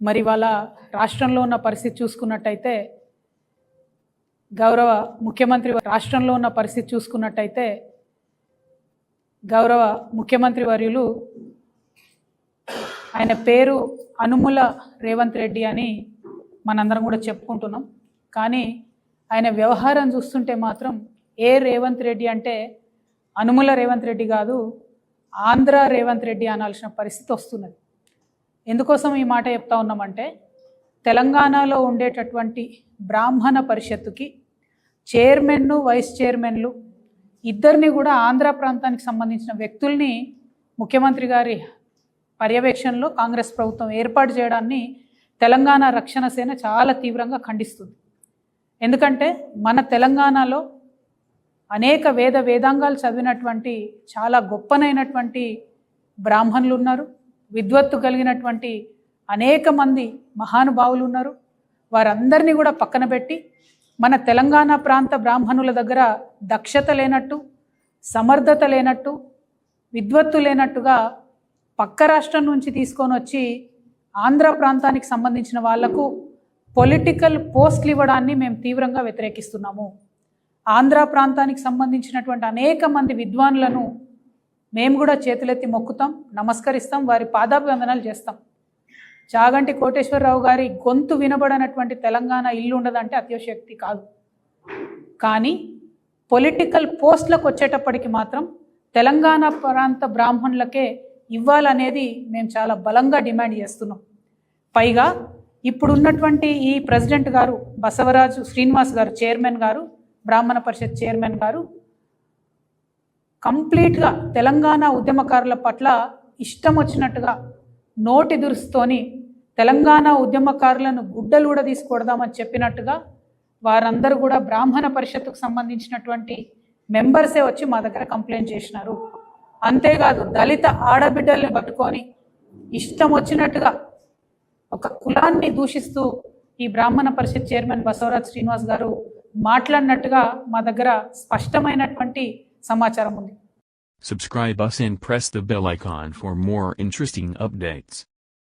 మరి వాళ్ళ రాష్ట్రంలో ఉన్న పరిస్థితి చూసుకున్నట్టయితే గౌరవ ముఖ్యమంత్రి వర్యులు ఆయన పేరు అనుముల రేవంత్ రెడ్డి అని మనందరం కూడా చెప్పుకుంటున్నాం. కానీ ఆయన వ్యవహారం చూస్తుంటే మాత్రం రేవంత్ రెడ్డి అంటే అనుముల రేవంత్ రెడ్డి కాదు, ఆంధ్ర రేవంత్ రెడ్డి అనాల్సిన పరిస్థితి వస్తున్నది. ఎందుకోసం ఈ మాట చెప్తా ఉన్నామంటే తెలంగాణలో ఉండేటటువంటి బ్రాహ్మణ పరిషత్తుకి చైర్మన్ను వైస్ చైర్మన్లు ఇద్దరిని కూడా ఆంధ్ర ప్రాంతానికి సంబంధించిన వ్యక్తుల్ని ముఖ్యమంత్రి గారి పర్యవేక్షణలో కాంగ్రెస్ ప్రభుత్వం ఏర్పాటు చేయడాన్ని తెలంగాణ రక్షణ సేన చాలా తీవ్రంగా ఖండిస్తుంది. ఎందుకంటే మన తెలంగాణలో అనేక వేదాంగాలు చదివినటువంటి చాలా గొప్పనైనటువంటి బ్రాహ్మణులు ఉన్నారు, విద్వత్తు కలిగినటువంటి అనేక మంది మహానుభావులు ఉన్నారు. వారందరినీ కూడా పక్కన పెట్టి మన తెలంగాణ ప్రాంత బ్రాహ్మణుల దగ్గర దక్షత లేనట్టు, సమర్థత లేనట్టు, విద్వత్తు లేనట్టుగా పక్క రాష్ట్రం నుంచి తీసుకొని వచ్చి ఆంధ్ర ప్రాంతానికి సంబంధించిన వాళ్లకు పొలిటికల్ పోస్టులు ఇవ్వడాన్ని మేము తీవ్రంగా వ్యతిరేకిస్తున్నాము. ఆంధ్ర ప్రాంతానికి సంబంధించినటువంటి అనేక మంది విద్వానులను మేము కూడా చేతులెత్తి మొక్కుతాం, నమస్కరిస్తాం, వారి పాదాభివందనాలు చేస్తాం. చాగంటి కోటేశ్వరరావు గారి గొంతు వినబడనటువంటి తెలంగాణ ఇల్లు ఉండదంటే అత్యోశక్తి కాదు. కానీ పొలిటికల్ పోస్టులకు వచ్చేటప్పటికి మాత్రం తెలంగాణ ప్రాంత బ్రాహ్మణులకే ఇవ్వాలనేది మేము చాలా బలంగా డిమాండ్ చేస్తున్నాం. పైగా ఇప్పుడున్నటువంటి ఈ ప్రెసిడెంట్ గారు బసవరాజు శ్రీనివాస్ గారు, చైర్మన్ గారు, బ్రాహ్మణ పరిషత్ చైర్మన్ గారు కంప్లీట్గా తెలంగాణ ఉద్యమకారుల పట్ల ఇష్టం వచ్చినట్టుగా నోటి దురుస్తోని తెలంగాణ ఉద్యమకారులను గుడ్డలు కూడా తీసుకొడదామని చెప్పినట్టుగా వారందరూ కూడా బ్రాహ్మణ పరిషత్తుకు సంబంధించినటువంటి మెంబర్సే వచ్చి మా దగ్గర కంప్లైంట్ చేసినారు. అంతేకాదు దళిత ఆడబిడ్డల్ని పట్టుకొని ఇష్టం వచ్చినట్టుగా ఒక కులాన్ని దూషిస్తూ ఈ బ్రాహ్మణ పరిషత్ చైర్మన్ బసవరాజ్ శ్రీనివాస్ గారు మాట్లాడినట్టుగా మా దగ్గర స్పష్టమైనటువంటి సమాచారం ఉంది. Subscribe us and press the bell icon for more interesting updates.